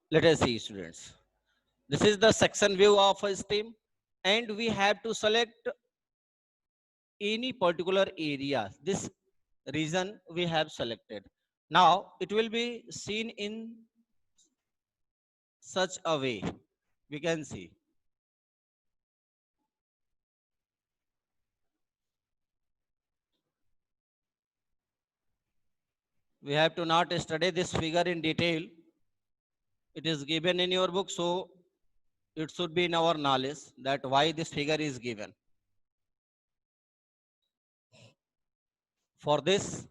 Let us see, students. This is the section view of a stem, and we have to select any particular area. This region we have selected. Now it will be seen in such a way. We can see. We have to not study this figure in detail. It is given in your book, so it should be in our knowledge that why this figure is given. For this,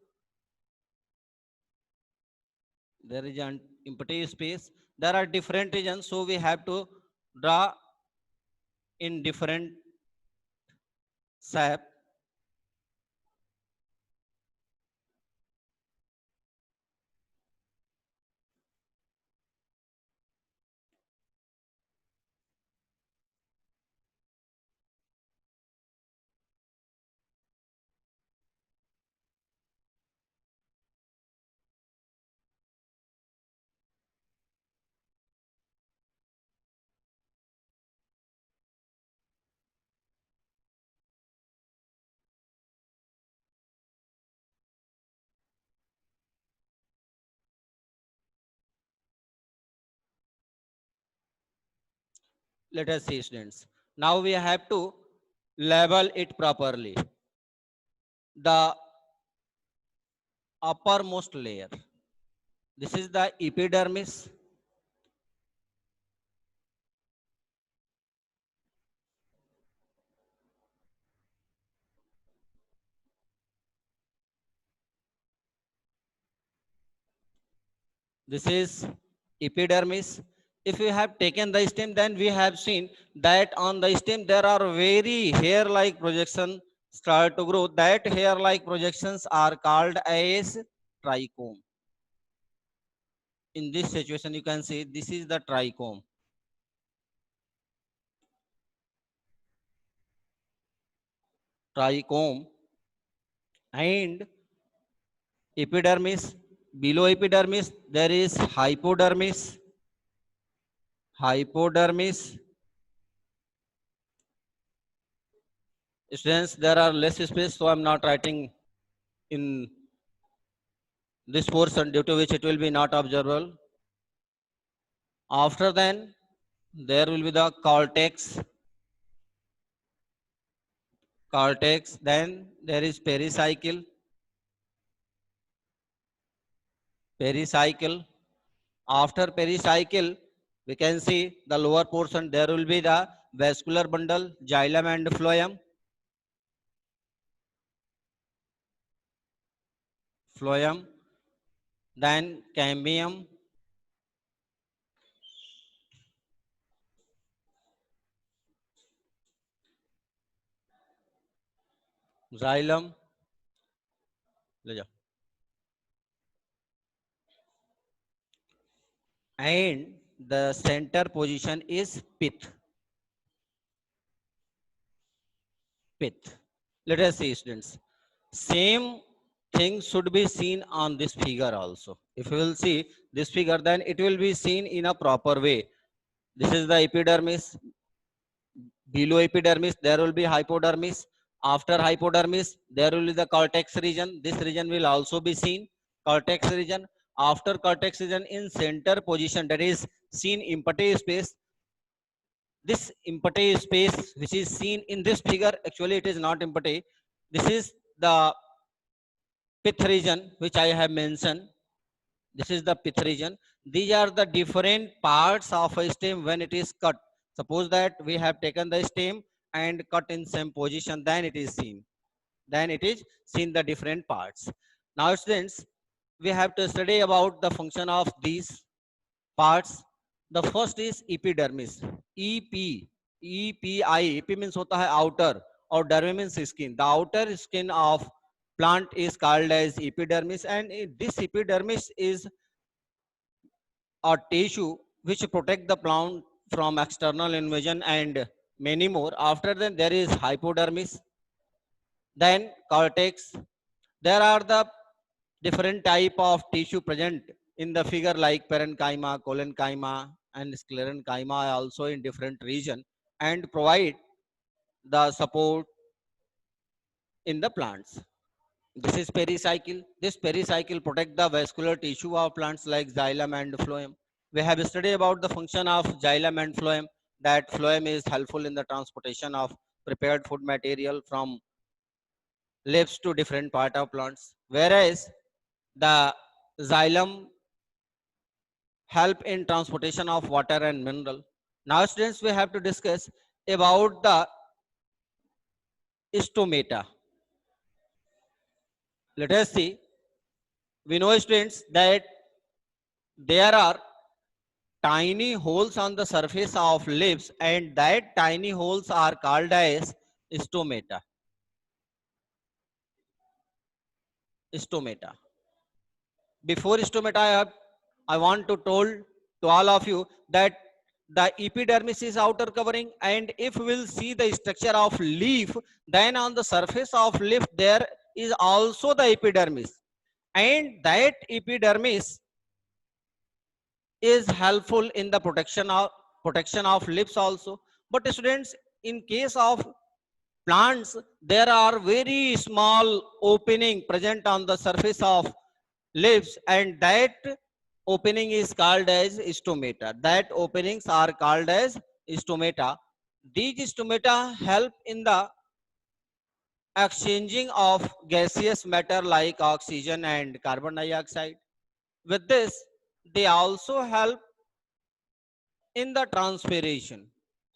there is an empty space. There are different regions, so we have to draw in different shape. Let us see, students. Now we have to label it properly. The uppermost layer. This is the epidermis. This is epidermis. If we have taken the stem, then we have seen that on the stem there are very hair-like projection start to grow. That hair-like projections are called as trichome. In this situation, you can see this is the trichome. Trichome and epidermis. Below epidermis, there is hypodermis. Hypodermis. Students, there are less space, so I'm not writing in this portion due to which it will be not observable. After then, there will be the cortex. Cortex. Then there is pericycle. Pericycle. After pericycle, we can see the lower portion. There will be the vascular bundle, xylem and phloem. Phloem. Then cambium. Xylem. ले जाओ. And the center position is pith. Pith. Let us see, students. Same thing should be seen on this figure also. If you will see this figure, then it will be seen in a proper way. This is the epidermis. Below epidermis, there will be hypodermis. After hypodermis, there will be the cortex region. This region will also be seen. Cortex region. After cortex region, in center position, that is seen empty space. This empty space which is seen in this figure, actually it is not empty. This is the pith region which I have mentioned. This is the pith region. These are the different parts of a stem when it is cut. Suppose that we have taken the stem and cut in same position, then it is seen. Then it is seen the different parts. Now students, we have to study about the function of these parts. The first is epidermis. EP, EPI. EP means hota hai outer, or dermis means skin. The outer skin of plant is called as epidermis, and this epidermis is a tissue which protect the plant from external invasion and many more. After that, there is hypodermis, then cortex. There are the different type of tissue present in the figure like parenchyma, collenchyma, and sclerenchyma are also in different region and provide the support in the plants. This is pericycle. This pericycle protect the vascular tissue of plants like xylem and phloem. We have studied about the function of xylem and phloem, that phloem is helpful in the transportation of prepared food material from leaves to different part of plants, whereas the xylem help in transportation of water and mineral. Now students, we have to discuss about the stomata. Let us see. We know students that there are tiny holes on the surface of leaves, and that tiny holes are called as stomata. Stomata. Before stomata, I want to told to all of you that the epidermis is outer covering, and if we'll see the structure of leaf, then on the surface of leaf there is also the epidermis, and that epidermis is helpful in the protection of leaves also. But students, in case of plants, there are very small opening present on the surface of leaves, and that opening is called as stomata. That openings are called as stomata. These stomata help in the exchanging of gaseous matter like oxygen and carbon dioxide. With this, they also help in the transpiration.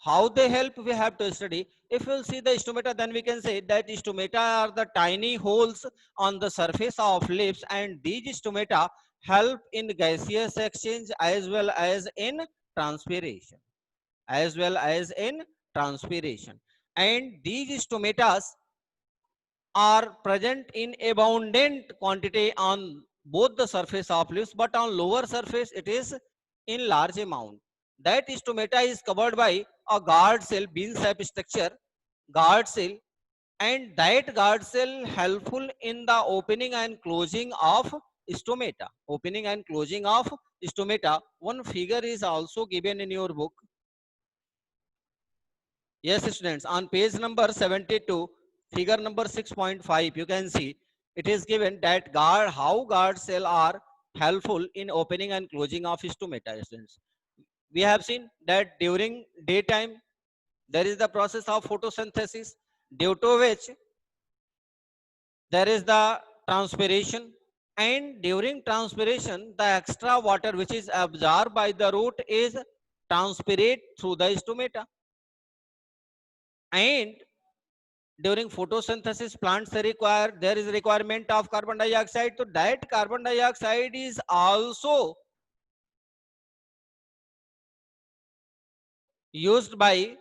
How they help, we have to study. If we'll see the stomata, then we can say that stomata are the tiny holes on the surface of leaves, and these stomata help in gaseous exchange as well as in transpiration. As well as in transpiration. And these stomatas are present in abundant quantity on both the surface of leaves, but on lower surface it is in large amount. That stomata is covered by a guard cell, bean shape structure, guard cell, and that guard cell helpful in the opening and closing of stomata. Opening and closing of stomata. One figure is also given in your book. Yes, students, on page number 72, figure number 6.5, you can see it is given that how guard cell are helpful in opening and closing of stomata. Students, we have seen that during daytime there is the process of photosynthesis, due to which there is the transpiration, and during transpiration the extra water which is absorbed by the root is transpirate through the stomata, and during photosynthesis plants require, there is requirement of carbon dioxide, so that carbon dioxide is also used by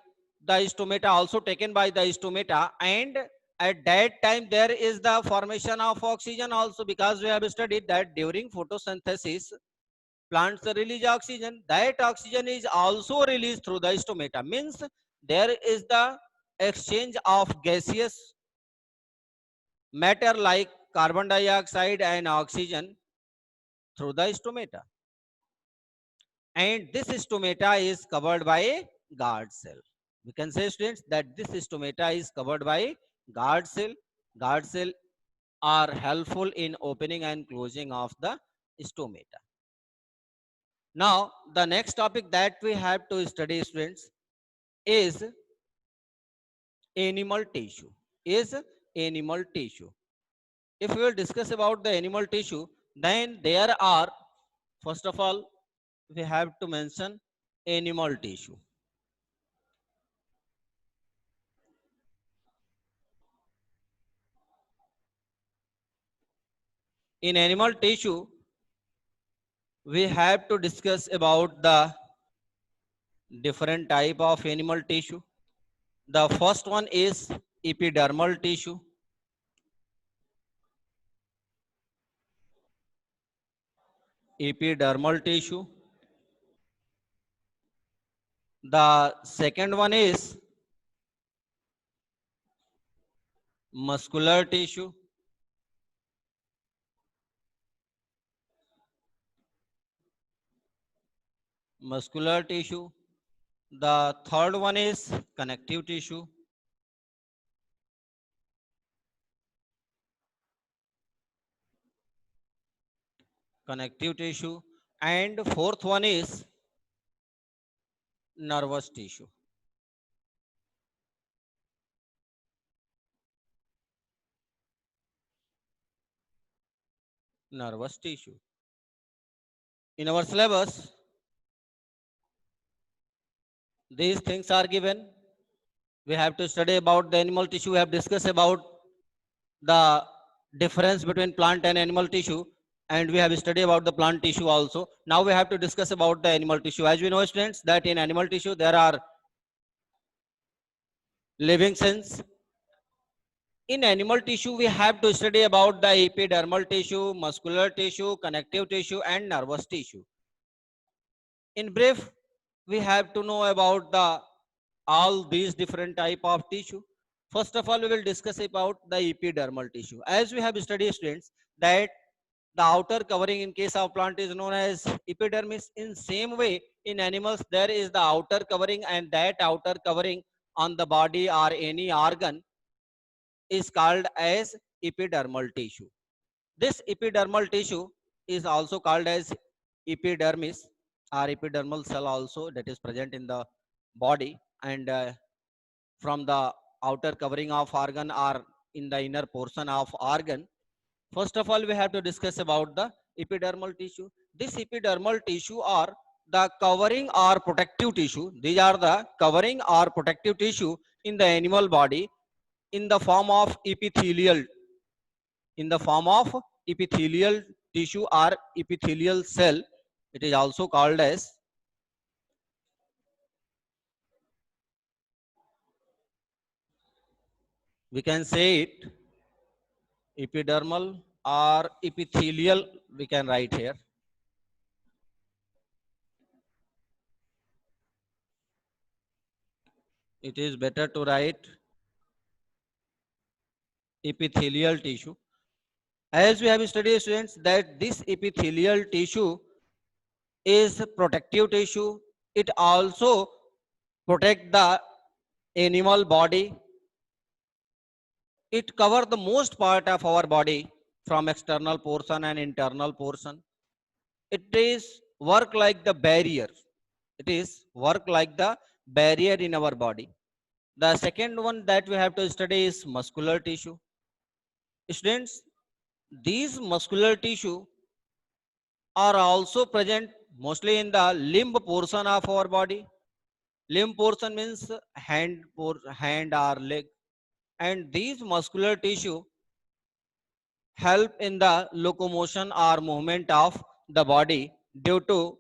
the stomata, also taken by the stomata, and at that time there is the formation of oxygen also, because we have studied that during photosynthesis plants release oxygen, that oxygen is also released through the stomata, means there is the exchange of gaseous matter like carbon dioxide and oxygen through the stomata, and this stomata is covered by a guard cell. We can say, students, that this stomata is covered by guard cell. Guard cell are helpful in opening and closing of the stomata. Now the next topic that we have to study, students, is animal tissue. Is animal tissue. If we will discuss about the animal tissue, then there are, first of all, we have to mention animal tissue. In animal tissue, we have to discuss about the different type of animal tissue. The first one is epidermal tissue. Epidermal tissue. The second one is muscular tissue. muscular tissue. The third one is connective tissue. Connective tissue. And fourth one is nervous tissue. Nervous tissue. In our syllabus, these things are given. We have to study about the animal tissue. We have discussed about the difference between plant and animal tissue, and we have studied about the plant tissue also. Now we have to discuss about the animal tissue. As we know, students, that in animal tissue there are living cells. In animal tissue, we have to study about the epidermal tissue, muscular tissue, connective tissue, and nervous tissue. In brief, we have to know about the all these different type of tissue. First of all, we will discuss about the epidermal tissue. As we have studied, students, that the outer covering in case of plant is known as epidermis. In same way, in animals, there is the outer covering, and that outer covering on the body or any organ is called as epidermal tissue. This epidermal tissue is also called as epidermis or epidermal cell also, that is present in the body, and from the outer covering of organ or in the inner portion of organ. First of all, we have to discuss about the epidermal tissue. This epidermal tissue are the covering or protective tissue. These are the covering or protective tissue in the animal body in the form of epithelial, in the form of epithelial tissue or epithelial cell. It is also called as, we can say it, epidermal or epithelial, we can write here. It is better to write epithelial tissue. As we have studied, students, that this epithelial tissue is protective tissue. It also protect the animal body. It covers the most part of our body from external portion and internal portion. It is work like the barrier. It is work like the barrier in our body. The second one that we have to study is muscular tissue. Students, these muscular tissue are also present mostly in the limb portion of our body. Limb portion means hand or leg. And these muscular tissue help in the locomotion or movement of the body due to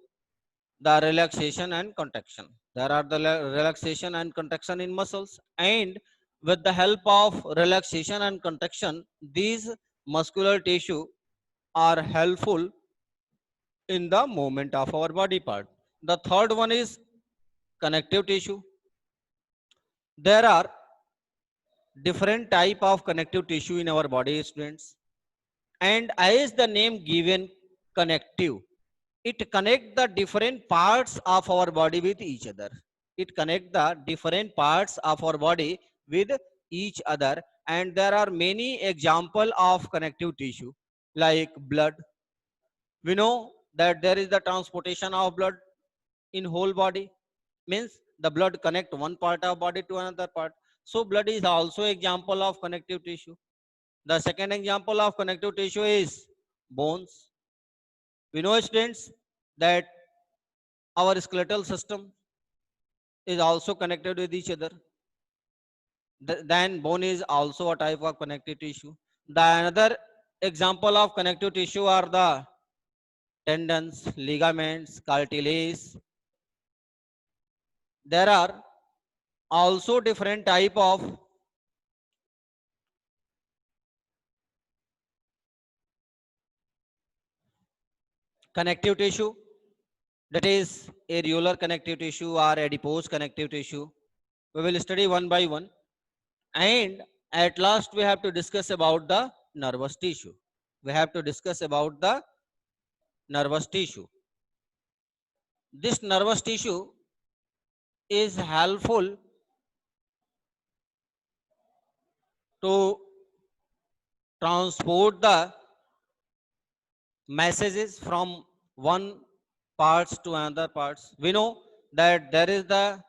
the relaxation and contraction. There are the relaxation and contraction in muscles, and with the help of relaxation and contraction, these muscular tissue are helpful in the movement of our body part. The third one is connective tissue. There are different type of connective tissue in our body, students, and as the name given, connective, it connect the different parts of our body with each other. It connect the different parts of our body with each other, and there are many example of connective tissue like blood. We know that there is the transportation of blood in whole body, means the blood connect one part of body to another part. So blood is also example of connective tissue. The second example of connective tissue is bones. We know, students, that our skeletal system is also connected with each other. Then bone is also a type of connective tissue. The another example of connective tissue are the tendons, ligaments, cartilage. There are also different type of connective tissue, that is areolar connective tissue or adipose connective tissue. We will study one by one, and at last we have to discuss about the nervous tissue. We have to discuss about the nervous tissue. this nervous tissue is helpful to transport the messages from one parts to another parts. We know that there is the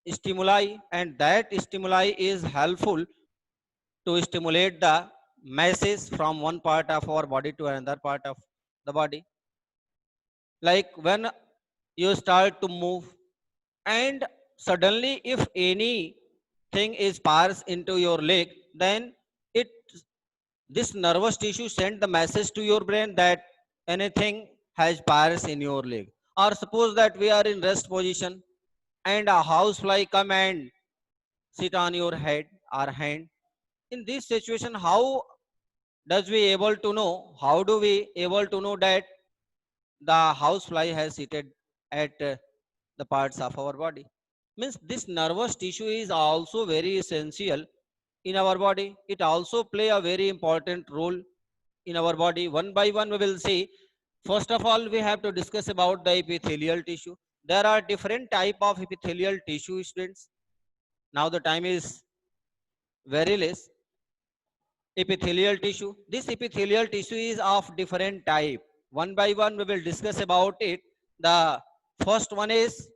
stimuli, and that stimuli is helpful to stimulate the message from one part of our body to another part of the body. Like when you start to move, and suddenly if anything is passed into your leg, then it this nervous tissue send the message to your brain that anything has passed in your leg. Or suppose that we are in rest position and a housefly come and sit on your head or hand. In this situation, does we able to know how do we able to know that the housefly has seated at the parts of our body? Means this nervous tissue is also very essential in our body. It also play a very important role in our body. One by one we will see. First of all, we have to discuss about the epithelial tissue. There are different type of epithelial tissue, students. Now the time is very less. Epithelial tissue, this epithelial tissue is of different type. One by one we will discuss about it. The first one is